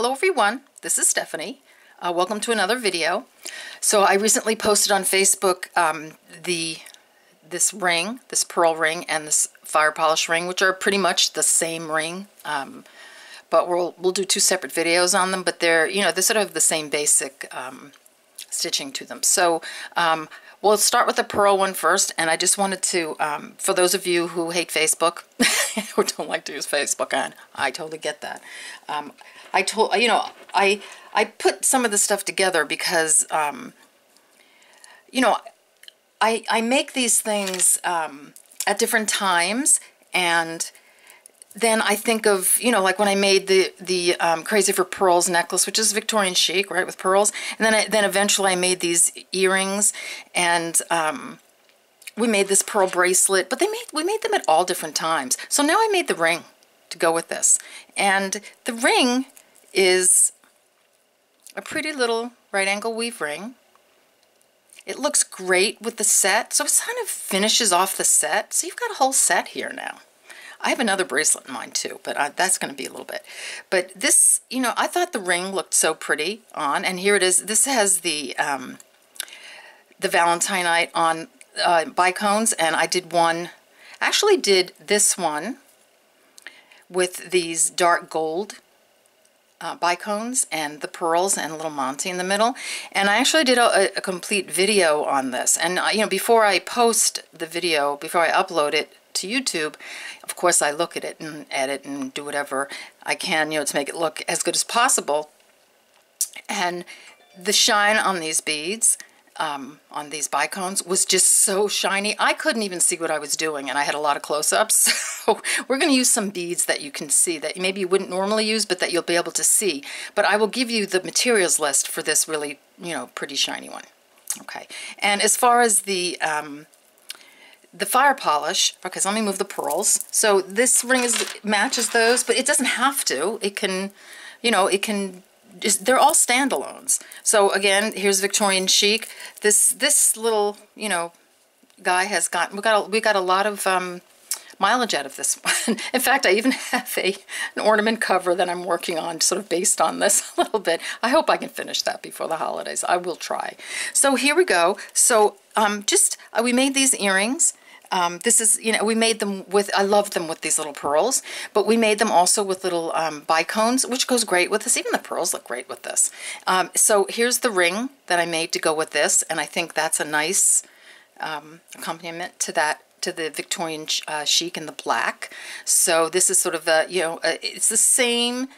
Hello everyone, this is Stephanie. Welcome to another video. So I recently posted on Facebook this ring, this pearl ring, and this fire polish ring, which are pretty much the same ring, but we'll do two separate videos on them. But they're they sort of have the same basic stitching to them. So we'll start with the pearl one first, and I just wanted to, for those of you who hate Facebook, who don't like to use Facebook, and I totally get that. I put some of the stuff together because, I make these things at different times, and then I think of, like when I made the Crazy for Pearls necklace, which is Victorian chic, right, with pearls, and then eventually I made these earrings, and we made this pearl bracelet, but we made them at all different times. So now I made the ring to go with this, and the ring is a pretty little right angle weave ring. It looks great with the set, so it kind of finishes off the set. So you've got a whole set here now. I have another bracelet in mind too, but that's going to be a little bit. But this, I thought the ring looked so pretty on, and here it is. This has the Valentine on Bicones, and I did actually did this one with these dark gold Bicones and the pearls and a little montee in the middle, and I actually did a complete video on this. And before I post the video, before I upload it to YouTube, of course I look at it and edit and do whatever I can, to make it look as good as possible. And the shine on these beads, on these Bicones, was just so shiny. I couldn't even see what I was doing, and I had a lot of close-ups. So we're going to use some beads that you can see, that maybe you wouldn't normally use, but that you'll be able to see. But I will give you the materials list for this really, pretty shiny one. Okay. And as far as the fire polish, okay, so let me move the pearls. So this ring matches those, but it doesn't have to. It can, they're all standalones. So again, here's Victorian chic. This little, guy has we got a lot of mileage out of this one. In fact, I even have an ornament cover that I'm working on, sort of based on this a little bit. I hope I can finish that before the holidays. I will try. So here we go. So we made these earrings. This is, we made them with, I love them with these little pearls, but we made them also with little Bicones, which goes great with this. Even the pearls look great with this. So here's the ring that I made to go with this, and I think that's a nice accompaniment to the Victorian chic in the black. So this is sort of a, it's the same,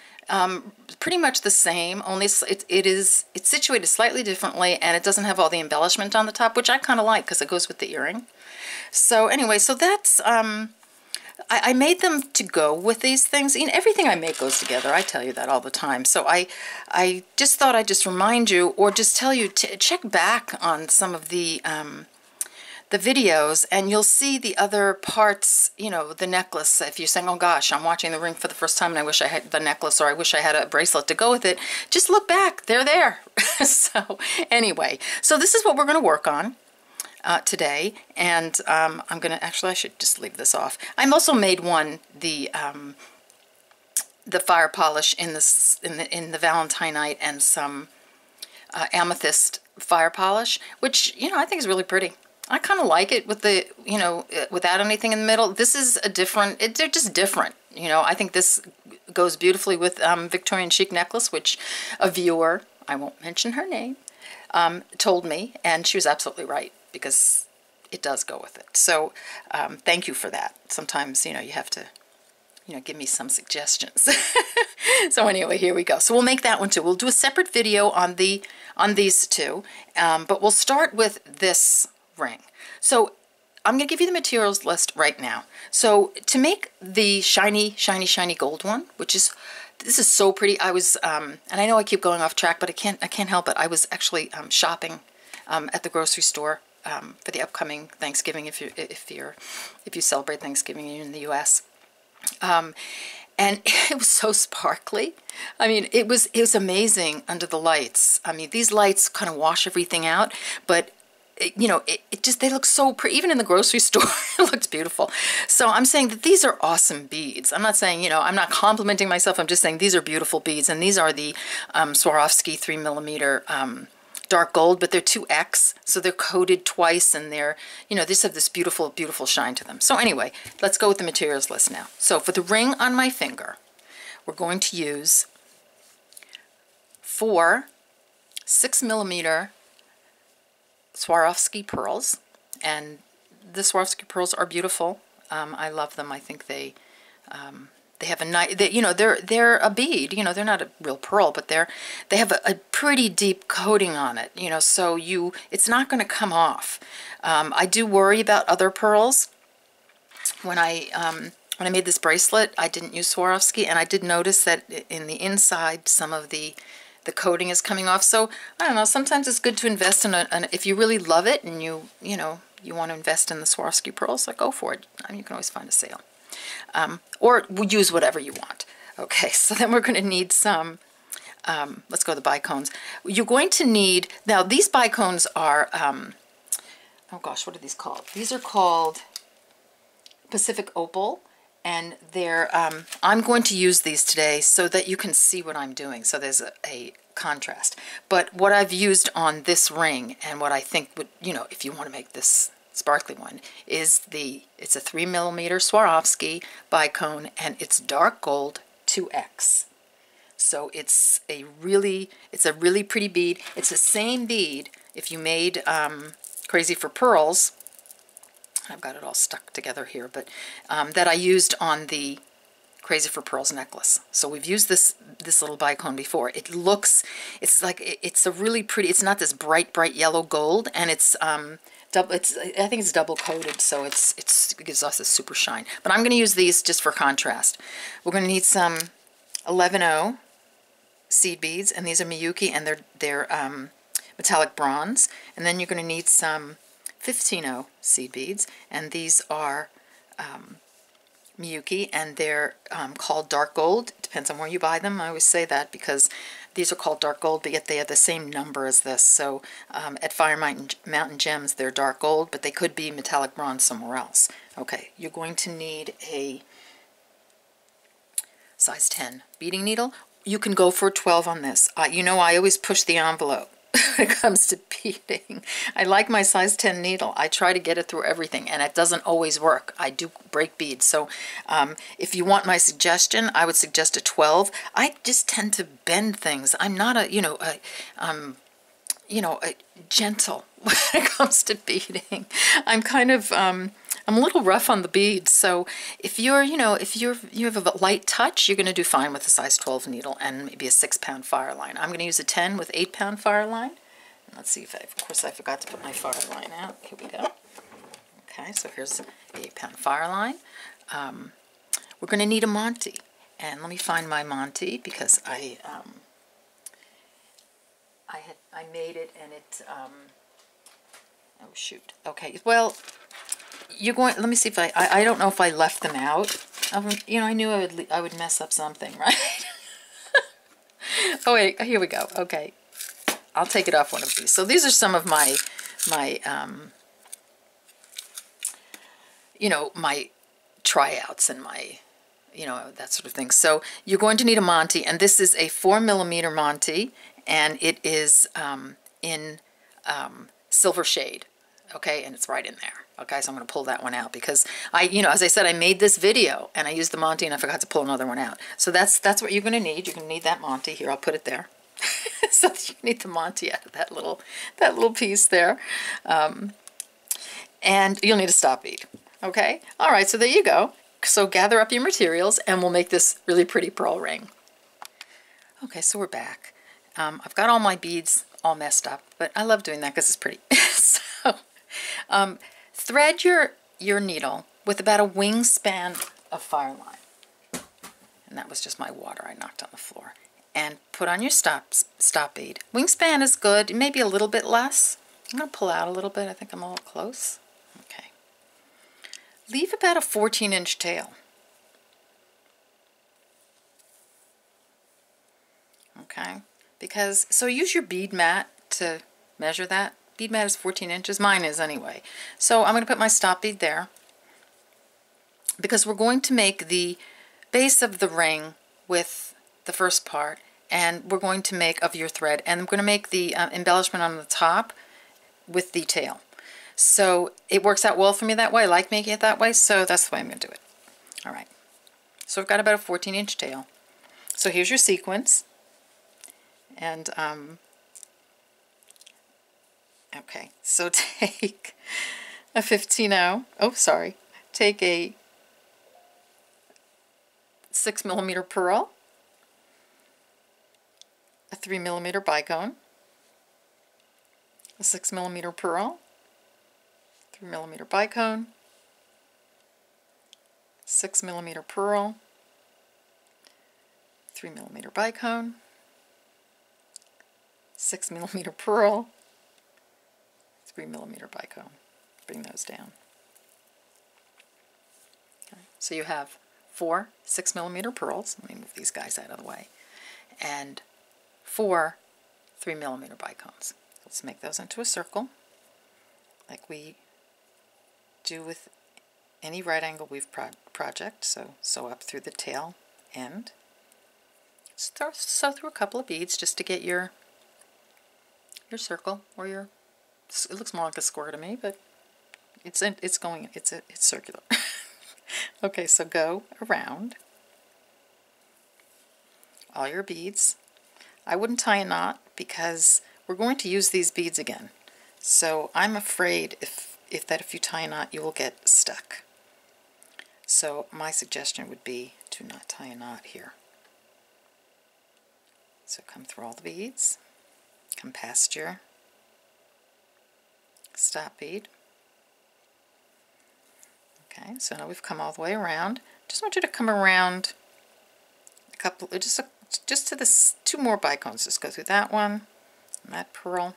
pretty much the same, only it's situated slightly differently, and it doesn't have all the embellishment on the top, which I kind of like because it goes with the earring. So anyway, so that's, I made them to go with these things. Everything I make goes together. I tell you that all the time. So I just thought I'd just remind you, or just tell you to check back on some of the videos, and you'll see the other parts, the necklace. If you're saying, oh gosh, I'm watching the ring for the first time and I wish I had the necklace, or I wish I had a bracelet to go with it, just look back. They're there. So anyway, so this is what we're going to work on today, and I'm gonna I should just leave this off. I also made the fire polish in the Valentinite, and some amethyst fire polish, which I think is really pretty. I kind of like it with the without anything in the middle. This is a different. They're just different. I think this goes beautifully with Victorian chic necklace, which a viewer, I won't mention her name, told me, and she was absolutely right, because it does go with it. So thank you for that. Sometimes, you have to, give me some suggestions. So anyway, here we go. So we'll make that one too. We'll do a separate video on these two, but we'll start with this ring. So I'm going to give you the materials list right now. So to make the shiny, shiny, shiny gold one, this is so pretty. I was, and I know I keep going off track, but I can't help it. I was actually shopping at the grocery store for the upcoming Thanksgiving, if you celebrate Thanksgiving in the U.S. And it was so sparkly. I mean, it was amazing under the lights. I mean, these lights kind of wash everything out, but it just, they look so pretty. Even in the grocery store, it looks beautiful. So I'm saying that these are awesome beads. I'm not saying, I'm not complimenting myself. I'm just saying these are beautiful beads. And these are the Swarovski 3mm dark gold, but they're 2X. So they're coated twice, and they're, they just have this beautiful, beautiful shine to them. So anyway, let's go with the materials list now. So for the ring on my finger, we're going to use 4 6mm Swarovski pearls, and the Swarovski pearls are beautiful. I love them. I think they have a nice, they're a bead. They're not a real pearl, but they have a pretty deep coating on it. So it's not going to come off. I do worry about other pearls. When I made this bracelet, I didn't use Swarovski, and I did notice that in the inside, some of the coating is coming off. So I don't know, sometimes it's good to invest in if you really love it and you want to invest in the Swarovski pearls, like, go for it. You can always find a sale. Or use whatever you want. Okay, so then we're going to need some, let's go to the Bicones. You're going to need, now these Bicones are, oh gosh, what are these called? These are called Pacific Opal. And I'm going to use these today so that you can see what I'm doing. So there's a contrast. But what I've used on this ring, and what I think would, if you want to make this sparkly one, is it's a 3mm Swarovski bicone, and it's dark gold 2X. So it's a really pretty bead. It's the same bead if you made Crazy for Pearls. I've got it all stuck together here, but that I used on the Crazy for Pearls necklace. So we've used this little bicone before. It's a really pretty, it's not this bright yellow gold, and I think it's double coated, so it gives us a super shine. But I'm going to use these just for contrast. We're going to need some 11O seed beads, and these are Miyuki, and they're metallic bronze. And then you're going to need some 15O seed beads, and these are Miyuki, and they're called dark gold. It depends on where you buy them. I always say that because these are called dark gold, but yet they have the same number as this. So at Mountain Gems, they're dark gold, but they could be metallic bronze somewhere else. Okay, you're going to need a size 10 beading needle. You can go for 12 on this. I always push the envelope when it comes to beading. I like my size 10 needle. I try to get it through everything, and it doesn't always work. I do break beads. So if you want my suggestion, I would suggest a 12. I just tend to bend things. I'm not a gentle when it comes to beading. I'm kind of I'm a little rough on the beads, so if you have a light touch, you're going to do fine with a size 12 needle and maybe a 6-pound fireline. I'm going to use a 10 with 8-pound fireline. Let's see if of course I forgot to put my fireline out. Here we go. Okay, so here's the 8-pound fireline. We're going to need a montee, and let me find my montee because I made it, and it oh shoot. Okay, well, let me see if I don't know if I left them out. I knew I would mess up something, right? Oh wait, here we go. Okay, I'll take it off one of these. So these are some of my my tryouts and my that sort of thing. So you're going to need a montee, and this is a 4mm montee, and it is in Silver Shade. Okay, and it's right in there. Okay, so I'm going to pull that one out because as I said, I made this video and I used the montee and I forgot to pull another one out. So that's what you're going to need. You're going to need that montee. Here, I'll put it there. So you need the montee out of that little piece there, and you'll need a stop bead. Okay, all right. So there you go. So gather up your materials and we'll make this really pretty pearl ring. Okay, so we're back. I've got all my beads all messed up, but I love doing that because it's pretty. So. Thread your needle with about a wingspan of fireline. And that was just my water I knocked on the floor. And put on your stop bead. Wingspan is good, maybe a little bit less. I'm going to pull out a little bit. I think I'm a little close. Okay. Leave about a 14-inch tail. Okay. So use your bead mat to measure that. bead mat is 14 inches. Mine is anyway. So I'm going to put my stop bead there because we're going to make the base of the ring with the first part, and we're going to make of your thread, and I'm going to make the embellishment on the top with the tail. So it works out well for me that way. I like making it that way, so that's the way I'm going to do it. All right. So I've got about a 14-inch tail. So here's your sequence. And, okay, so take a 15-0. Oh, sorry. Take a 6mm pearl, a 3mm bicone, a 6mm pearl, 3mm bicone, 6mm pearl, 3mm bicone, 6mm pearl, 3mm bicone. Bring those down. Okay. So you have 4 6mm pearls. Let me move these guys out of the way. And 4 3mm bicones. Let's make those into a circle, like we do with any right angle weave project. So sew up through the tail end. Sew through a couple of beads just to get your circle, or your, it looks more like a square to me, but it's circular. Okay, so go around all your beads. I wouldn't tie a knot because we're going to use these beads again. So I'm afraid if you tie a knot, you will get stuck. So my suggestion would be to not tie a knot here. So come through all the beads, come past your stop bead. Okay, so now we've come all the way around. Just want you to come around a couple, just to this, 2 more bicones. Just go through that one, and that pearl,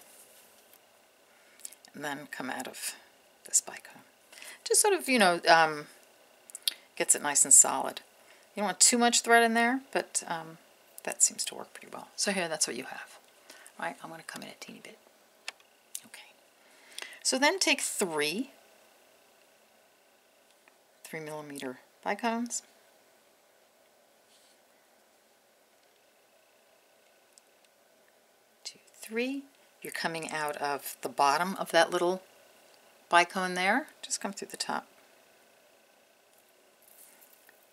and then come out of this bicone. Just sort of, you know, gets it nice and solid. You don't want too much thread in there, but that seems to work pretty well. So here, that's what you have. All right, I'm going to come in a teeny bit. Okay. So then take 3 3mm bicones. 2, 3. You're coming out of the bottom of that little bicone there. Just come through the top.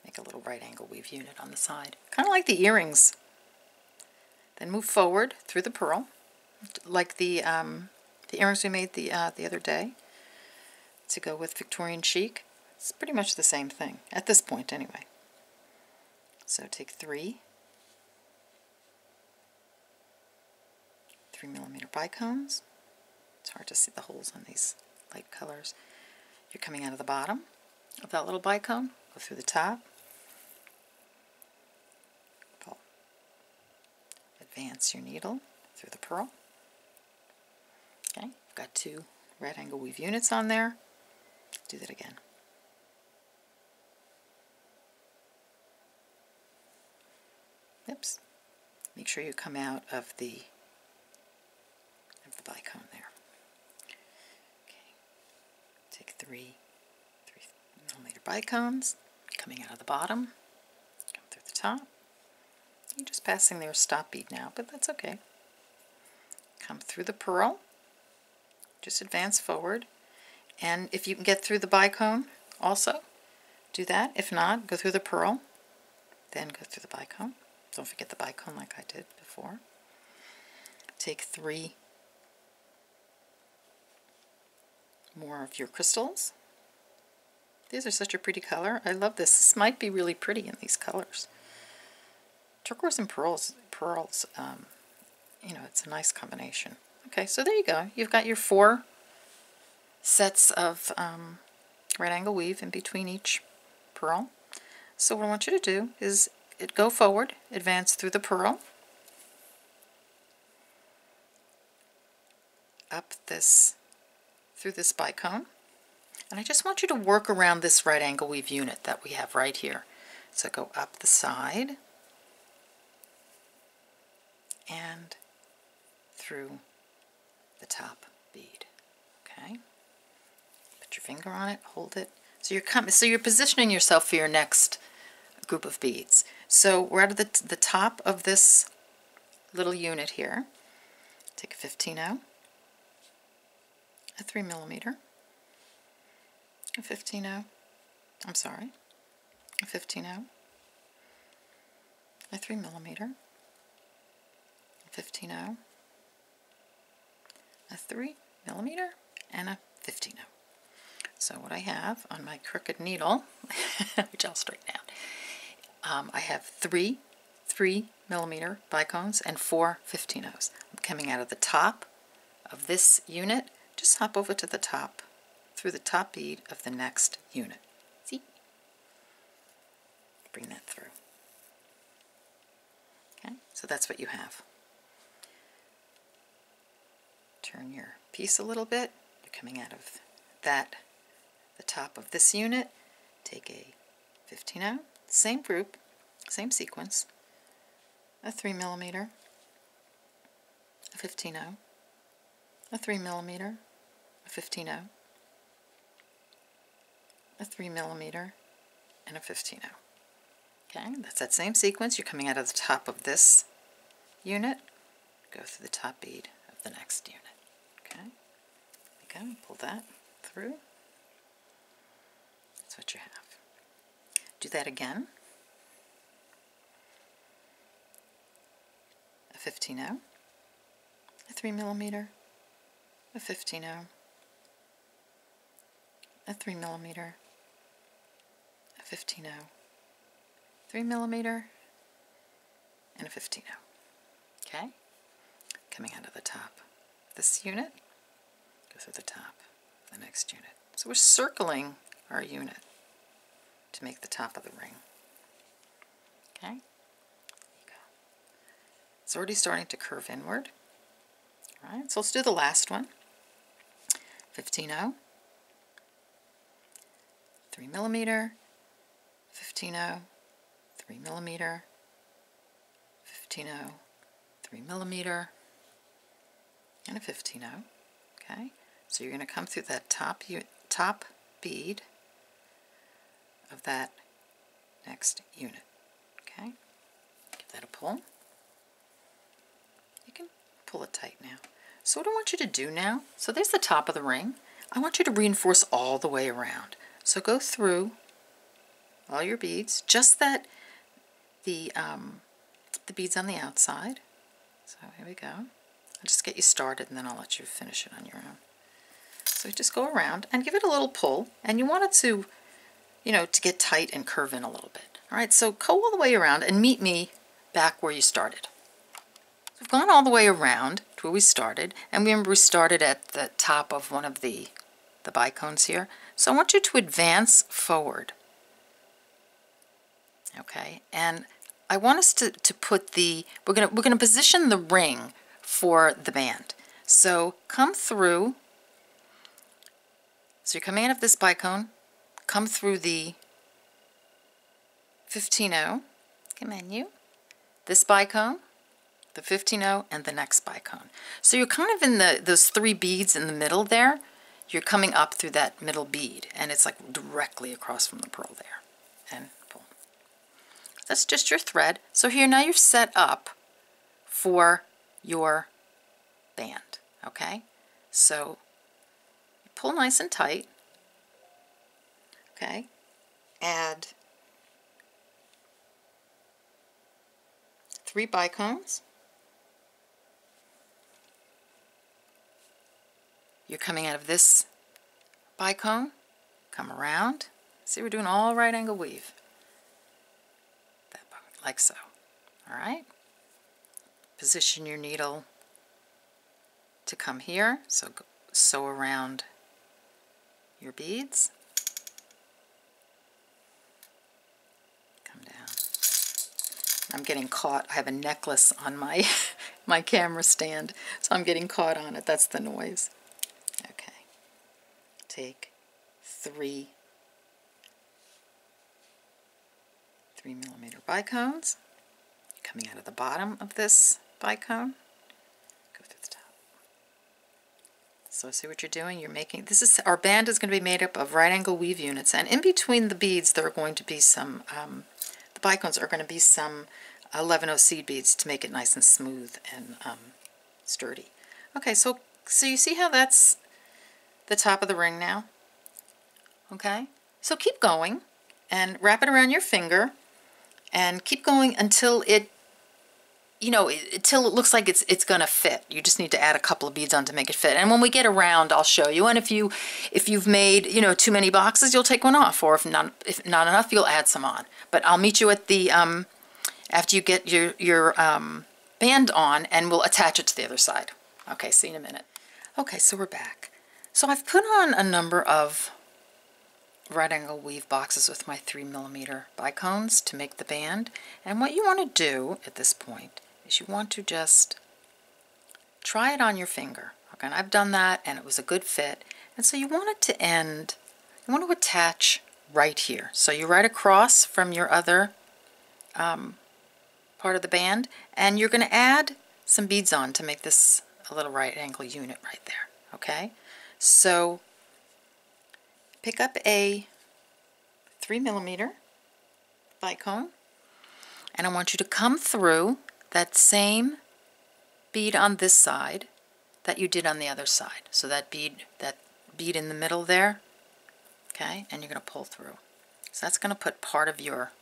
Make a little right angle weave unit on the side. Kind of like the earrings. Then move forward through the pearl, like the earrings we made the other day to go with Victorian chic. It's pretty much the same thing, at this point anyway. So take 3 3mm bicones. It's hard to see the holes on these light colors. You're coming out of the bottom of that little bicone, go through the top, pull, advance your needle through the pearl. Okay, I've got 2 right angle weave units on there. Do that again. Oops. Make sure you come out of the bicone there. Okay. Take 3 3mm bicones, coming out of the bottom, come through the top. You're just passing their stop bead now, but that's okay. Come through the pearl, just advance forward, and if you can get through the bicone also, do that. If not, go through the pearl, then go through the bicone. Don't forget the bicone like I did before. Take 3 more of your crystals. These are such a pretty color. I love this. This might be really pretty in these colors. Turquoise and pearls, you know, it's a nice combination. Okay, so there you go. You've got your 4 sets of right angle weave in between each pearl. So what I want you to do is go forward, advance through the pearl, up this, through this bicone, and I just want you to work around this right angle weave unit that we have right here. So go up the side and through the top. bead. Okay, put your finger on it, hold it. So you're positioning yourself for your next group of beads. So we're at the top of this little unit here. Take a 15-0, a 3mm, a 15-0, I'm sorry, a 15-0, a 3mm, a 15-0, a 3mm, and a 15-0. So what I have on my crooked needle, which I'll straighten out, I have three 3mm bicones and 4 15-0s. I'm coming out of the top of this unit. Just hop over to the top, through the top bead of the next unit. See? Bring that through. Okay, so that's what you have. Turn your piece a little bit. You're coming out of that, the top of this unit. Take a 15-0, same group, same sequence, a 3mm, a 15-0, a 3mm, a 15-0, a 3mm, and a 15-0. Okay, that's that same sequence. You're coming out of the top of this unit, go through the top bead of the next unit. Okay, there you go, pull that through. That's what you have. Do that again. A 15-0, a 3mm, a 15-0, a 3mm, a 15-0, 3mm, and a 15-0. Okay? Coming out of the top of this unit, go through the top of the next unit. So we're circling our unit to make the top of the ring. Okay? There you go. It's already starting to curve inward. All right, so let's do the last one. 15-0, 3mm, 15-0, 3mm, 15-0, 3mm, and a 15-0. Okay, so you're going to come through that top bead of that next unit. Okay, give that a pull. You can pull it tight now. So what I want you to do now, so there's the top of the ring. I want you to reinforce all the way around. So go through all your beads, just that the beads on the outside. So here we go. I'll just get you started and then I'll let you finish it on your own. So just go around and give it a little pull, and you want it to, you know, to get tight and curve in a little bit. All right, so go all the way around and meet me back where you started. So we've gone all the way around to where we started, and remember we started at the top of one of the bicones here. So I want you to advance forward. Okay, and I want us to put the, we're gonna position the ring for the band. So come through, so you're coming out of this bicone, come through the 15-0, come on you, this bicone, the 15-0, and the next bicone. So you're kind of in those 3 beads in the middle there. You're coming up through that middle bead, and it's like directly across from the pearl there. And pull. That's just your thread. So here now you're set up for your band. Okay? So pull nice and tight. Okay? Add 3 bicones. You're coming out of this bicone, come around. See, we're doing all right angle weave. That part, like so. All right? Position your needle to come here. So sew around your beads. Come down. I'm getting caught. I have a necklace on my my camera stand, so I'm getting caught on it. That's the noise. Okay. Take 3 3mm bicones. Coming out of the bottom of this bicone. Go through the top. So see what you're doing? You're making, this is, our band is going to be made up of right angle weave units, and in between the beads there are going to be some, the bicones are going to be some 11/0 seed beads to make it nice and smooth and sturdy. Okay, so you see how that's the top of the ring now? Okay, so keep going and wrap it around your finger and keep going until it, you know, until it looks like it's gonna fit. You just need to add a couple of beads on to make it fit. And when we get around, I'll show you. And if you've made, you know, too many boxes, you'll take one off, or if not enough, you'll add some on. But I'll meet you at the after you get your band on, and we'll attach it to the other side. Okay, see you in a minute. Okay, so we're back. So I've put on a number of right angle weave boxes with my 3mm bicones to make the band. And what you want to do at this point is you want to just try it on your finger. Okay, and I've done that and it was a good fit. And so you want it to end, you want to attach right here. So you right across from your other part of the band, and you're going to add some beads on to make this a little right angle unit right there. Okay, so pick up a 3mm bicone, and I want you to come through that same bead on this side that you did on the other side. So that bead in the middle there, okay, and you're going to pull through. So that's going to put part of your,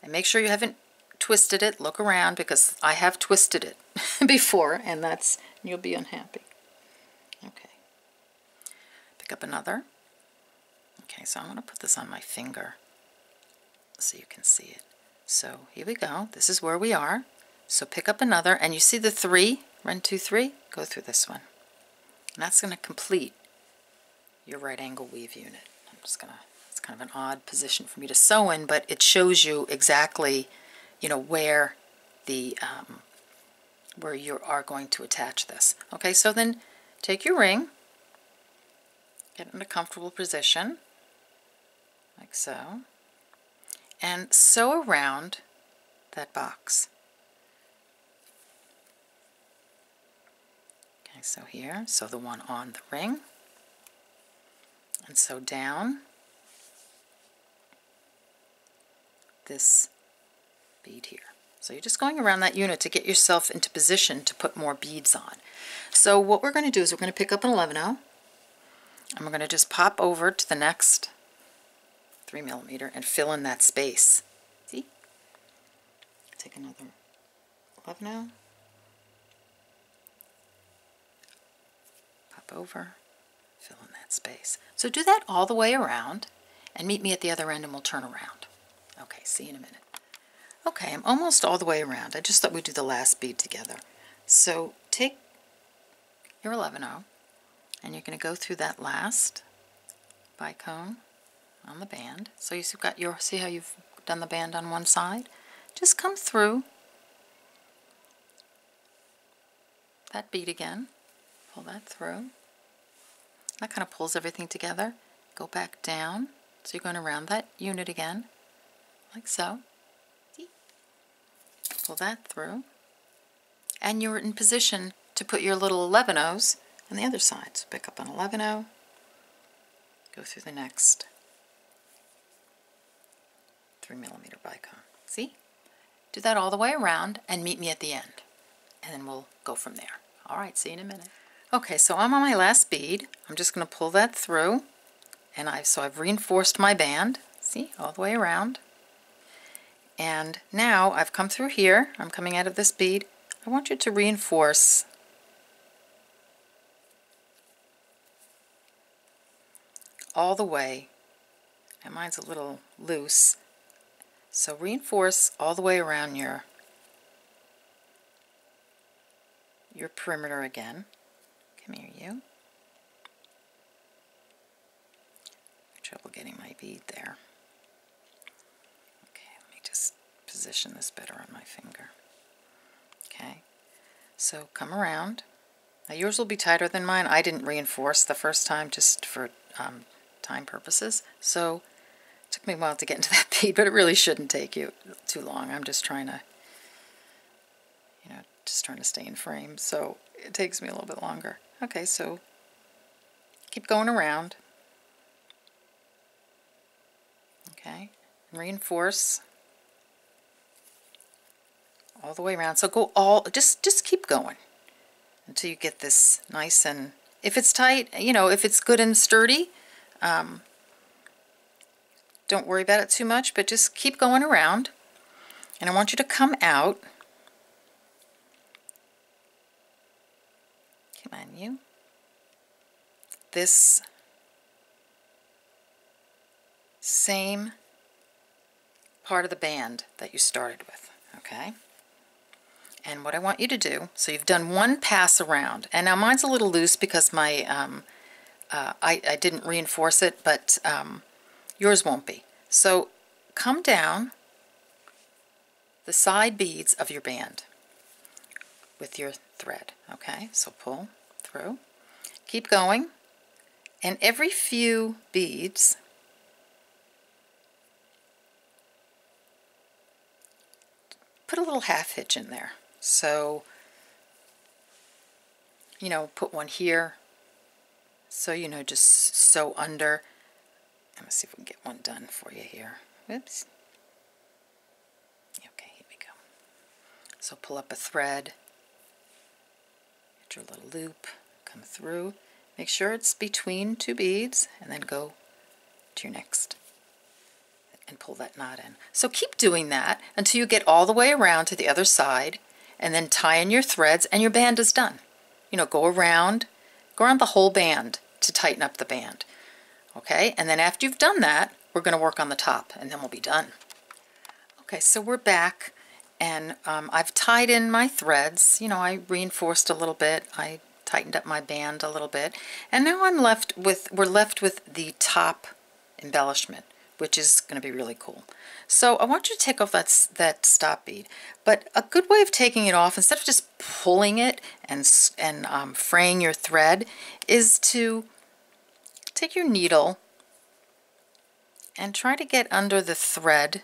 and make sure you haven't twisted it. Look around, because I have twisted it before, and you'll be unhappy. Okay, pick up another. Okay, so I'm going to put this on my finger so you can see it. So here we go. This is where we are. So pick up another, and you see the 3, 1, 2, 3, go through this one. And that's going to complete your right angle weave unit. I'm just going to, it's kind of an odd position for me to sew in, but it shows you exactly, you know, where the, where you are going to attach this. Okay, so then take your ring, get it in a comfortable position, like so, and sew around that box. Okay, so here, sew the one on the ring, and sew down this bead here. So you're just going around that unit to get yourself into position to put more beads on. So what we're going to do is we're going to pick up an 11/0, and we're going to just pop over to the next 3mm and fill in that space. See? Take another 11/0, pop over, fill in that space. So do that all the way around, and meet me at the other end, and we'll turn around. Okay, see you in a minute. Okay, I'm almost all the way around. I just thought we'd do the last bead together. So take your 11/0, and you're going to go through that last bicone on the band. So you've got your, see how you've done the band on one side? Just come through that bead again, pull that through. That kind of pulls everything together. Go back down. So you're going around that unit again, like so. Pull that through, and you're in position to put your little 11/0s on the other side. So pick up an 11/0, go through the next 3mm bicone. See? Do that all the way around and meet me at the end, and then we'll go from there. All right, see you in a minute. Okay, so I'm on my last bead. I'm just going to pull that through, and I've reinforced my band. See, all the way around. And now I've come through here, I'm coming out of this bead. I want you to reinforce all the way, and mine's a little loose, so reinforce all the way around your perimeter again. Come here, you. Trouble getting my bead there. Just position this better on my finger. Okay, so come around. Now yours will be tighter than mine. I didn't reinforce the first time just for time purposes, so it took me a while to get into that bead, but it really shouldn't take you too long. I'm just trying to, you know, just trying to stay in frame, so it takes me a little bit longer. Okay, so Keep going around. Okay, and reinforce all the way around. So go just keep going until you get this nice, and if it's tight, you know, if it's good and sturdy, don't worry about it too much, but just keep going around. And I want you to come out. Come on, you. This same part of the band that you started with, okay? And what I want you to do, so you've done one pass around, and now mine's a little loose because my I didn't reinforce it, but yours won't be. So come down the side beads of your band with your thread, okay? So pull through, keep going, and every few beads put a little half hitch in there. So, you know, put one here, so, you know, just sew under. Let me see if we can get one done for you here. Oops. Okay, here we go. So pull up a thread, get your little loop, come through, make sure it's between two beads, and then go to your next and pull that knot in. So keep doing that until you get all the way around to the other side, and then tie in your threads, and your band is done. You know, go around the whole band to tighten up the band. Okay, and then after you've done that, we're going to work on the top, and then we'll be done. Okay, so we're back, and I've tied in my threads. You know, I reinforced a little bit, I tightened up my band a little bit, and now we're left with the top embellishment, which is going to be really cool. So I want you to take off that stop bead, but a good way of taking it off, instead of just pulling it and fraying your thread, is to take your needle and try to get under the thread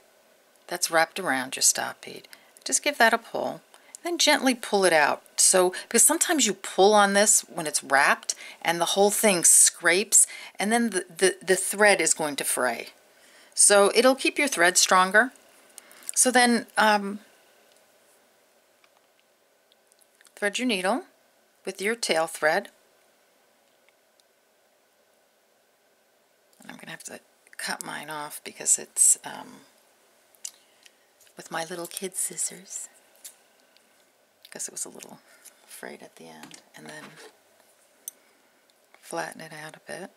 that's wrapped around your stop bead. Just give that a pull, then gently pull it out. So, because sometimes you pull on this when it's wrapped and the whole thing scrapes, and then the thread is going to fray. So it'll keep your thread stronger. So then thread your needle with your tail thread. And I'm going to have to cut mine off because it's with my little kid scissors, because it was a little frayed at the end, and then flatten it out a bit.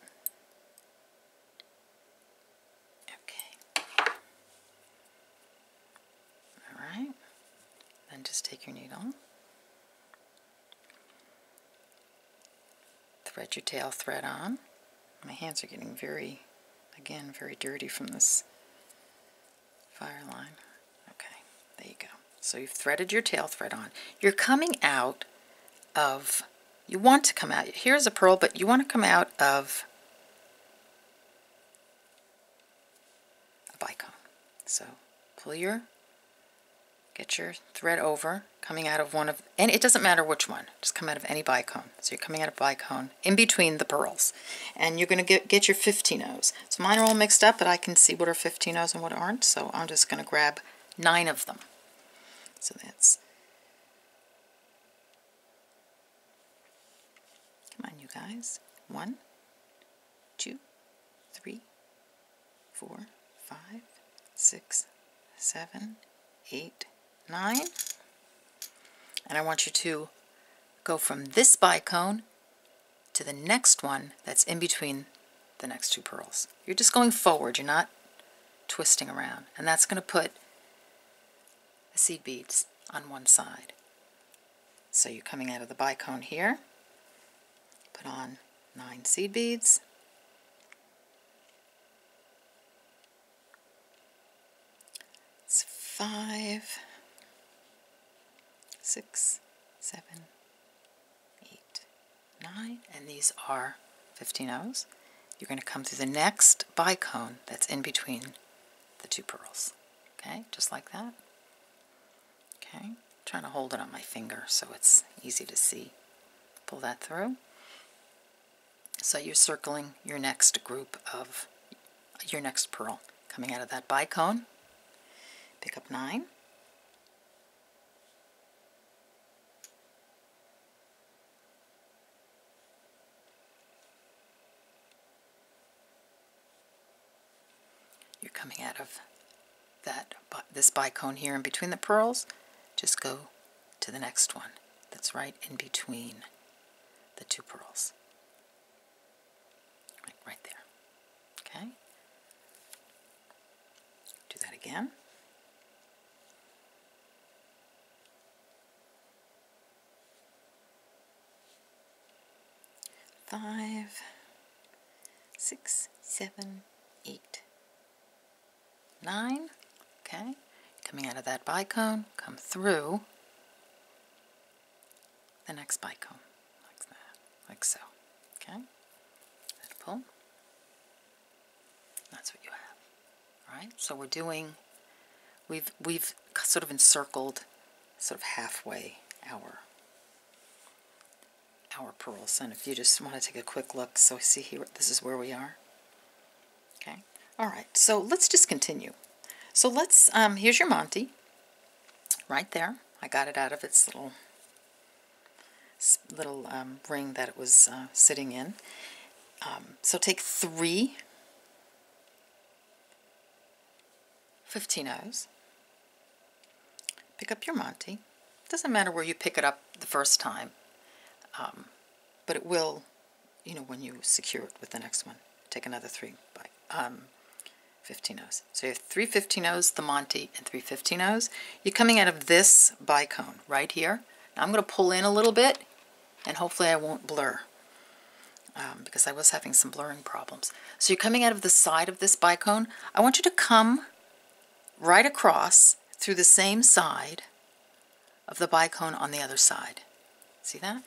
Alright, then just take your needle, thread your tail thread on. My hands are getting very dirty from this fireline. Okay, there you go. So you've threaded your tail thread on. You're coming out of, you want to come out, here's a pearl, but you want to come out of a bicone. So pull your, get your thread over, coming out of one of, and it doesn't matter which one, just come out of any bicone. So you're coming out of bicone in between the pearls, and you're going to get your 15-ohs. So mine are all mixed up, but I can see what are 15-ohs and what aren't, so I'm just going to grab 9 of them. So that's, come on you guys, 1, 2, 3, 4, 5, 6, 7, 8, 9, and I want you to go from this bicone to the next one that's in between the next 2 pearls. You're just going forward, you're not twisting around, and that's going to put the seed beads on one side. So you're coming out of the bicone here, put on 9 seed beads, it's 5, 6, 7, 8, 9, and these are 15-ohs. You're going to come through the next bicone that's in between the 2 pearls. Okay, just like that. Okay, I'm trying to hold it on my finger so it's easy to see. Pull that through. So you're circling your next group of your next pearl. Coming out of that bicone, pick up 9. You're coming out of this bicone here in between the pearls. Just go to the next one that's right in between the 2 pearls. Right there. Okay? Do that again. Five, 6, 7, 8, 9. Okay? Coming out of that bicone, come through the next bicone, like that, like so. Okay? And pull. That's what you have. All right? So we're doing, we've sort of encircled sort of halfway our pearls. And if you just want to take a quick look, so see here, this is where we are. Okay? All right, so let's just continue. So let's, here's your montee, right there. I got it out of its little ring that it was sitting in. So take 3 15-ohs. Pick up your montee. Doesn't matter where you pick it up the first time, but it will, you know, when you secure it with the next one. Take another 3 15-ohs. So you have 3 15-ohs, the montee, and 3 15-ohs. You're coming out of this bicone right here. Now I'm going to pull in a little bit, and hopefully I won't blur, because I was having some blurring problems. So you're coming out of the side of this bicone. I want you to come right across through the same side of the bicone on the other side. See that?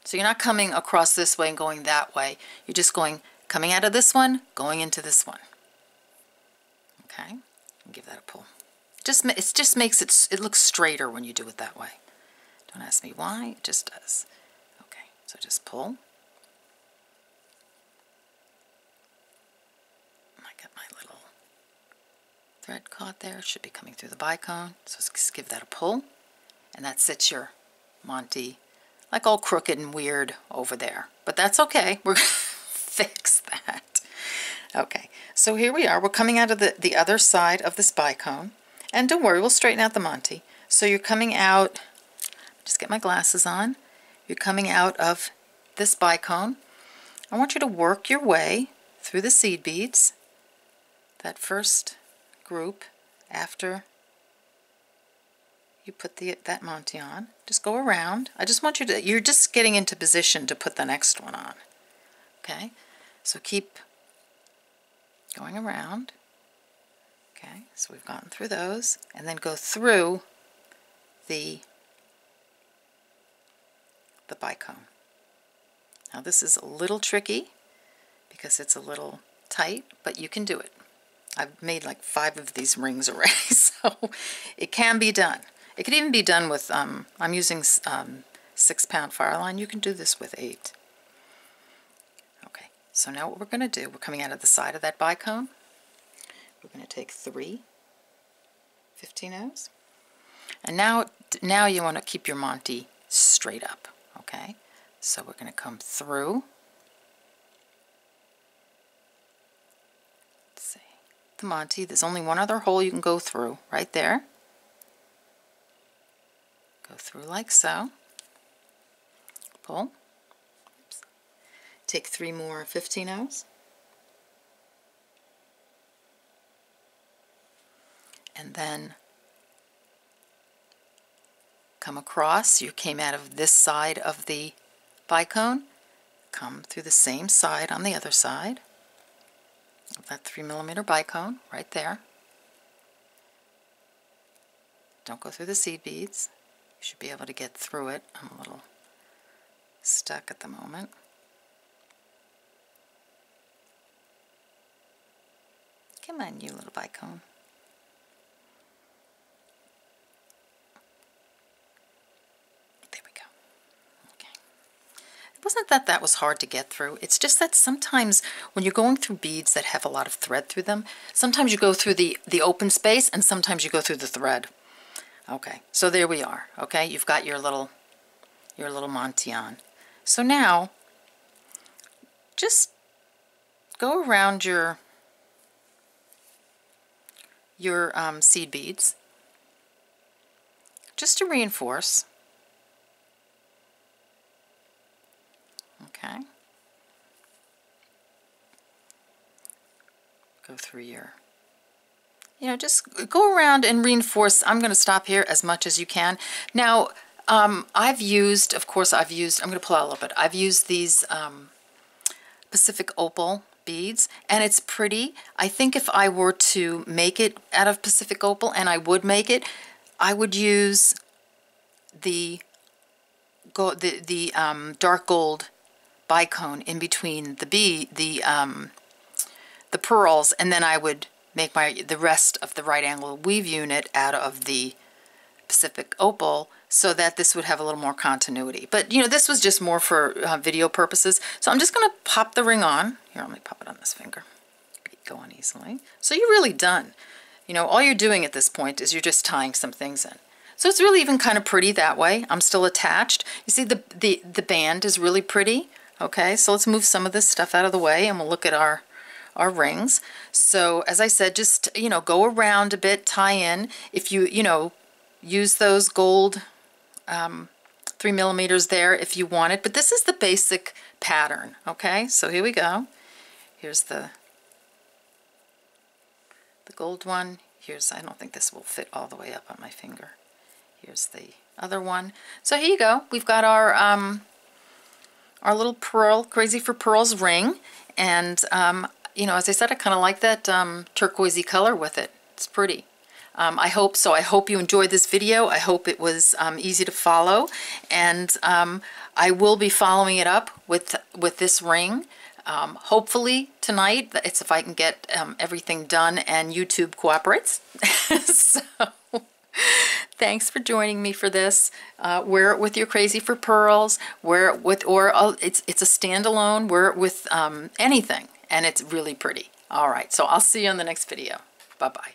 So you're not coming across this way and going that way. You're just coming out of this one, going into this one. Okay? Give that a pull. It just makes it look straighter when you do it that way. Don't ask me why, it just does. Okay, so just pull. I got my little thread caught there. It should be coming through the bicone. So let's give that a pull. And that sits your montee like all crooked and weird over there. But that's okay. We're going to fix that. Okay, so here we are. We're coming out of the other side of this bicone. And don't worry, we'll straighten out the montee. So you're coming out, just get my glasses on. You're coming out of this bicone. I want you to work your way through the seed beads, that first group after you put that montee on. Just go around. I just want you to, you're just getting into position to put the next one on. Okay, so keep going around. Okay, so we've gotten through those, and then go through the bicone. Now this is a little tricky because it's a little tight, but you can do it. I've made like 5 of these rings already, so it can be done. It could even be done with, I'm using 6-pound fireline. You can do this with 8. Okay, so now what we're going to do, we're coming out of the side of that bicone. We're going to take 3 15-ohs. And now you want to keep your montee straight up, okay? So we're going to come through. Let's see. The montee, there's only one other hole you can go through, right there. Go through like so. Pull. Oops. Take 3 more 15-ohs. And then come across. You came out of this side of the bicone. Come through the same side on the other side of that 3mm bicone right there. Don't go through the seed beads. You should be able to get through it. I'm a little stuck at the moment. Come on, you little bicone. wasn't that that was hard to get through. It's just that sometimes when you're going through beads that have a lot of thread through them, sometimes you go through the open space and sometimes you go through the thread. Okay, so there we are. Okay, you've got your little montee on. So now, just go around your seed beads, just to reinforce. Okay. Go through your, just go around and reinforce. I'm going to stop here as much as you can. Now, I've used, I'm going to pull out a little bit. I've used these Pacific Opal beads, and it's pretty. I think if I were to make it out of Pacific Opal, and I would make it, I would use the dark gold bicone in between the pearls, and then I would make the rest of the right angle weave unit out of the Pacific Opal, so that this would have a little more continuity. But this was just more for video purposes. So I'm just going to pop the ring on. Here, let me pop it on this finger. Go on easily. So you're really done. All you're doing at this point is you're just tying some things in. So it's really even kind of pretty that way. I'm still attached. You see the band is really pretty. Okay, so let's move some of this stuff out of the way and we'll look at our rings. So as I said, just go around a bit, tie in. If you use those gold 3mm there if you want it, but this is the basic pattern. Okay, so here we go. Here's the gold one. Here's, I don't think this will fit all the way up on my finger. Here's the other one. So here you go. We've got our little pearl, Crazy for Pearls ring, and as I said, I kind of like that turquoisey color with it. It's pretty. I hope so. I hope you enjoyed this video. I hope it was easy to follow, and I will be following it up with this ring. Hopefully tonight, it's if I can get everything done and YouTube cooperates. So thanks for joining me for this. Wear it with your Crazy for Pearls. Wear it with, it's a standalone. Wear it with anything, and it's really pretty. All right, so I'll see you on the next video. Bye-bye.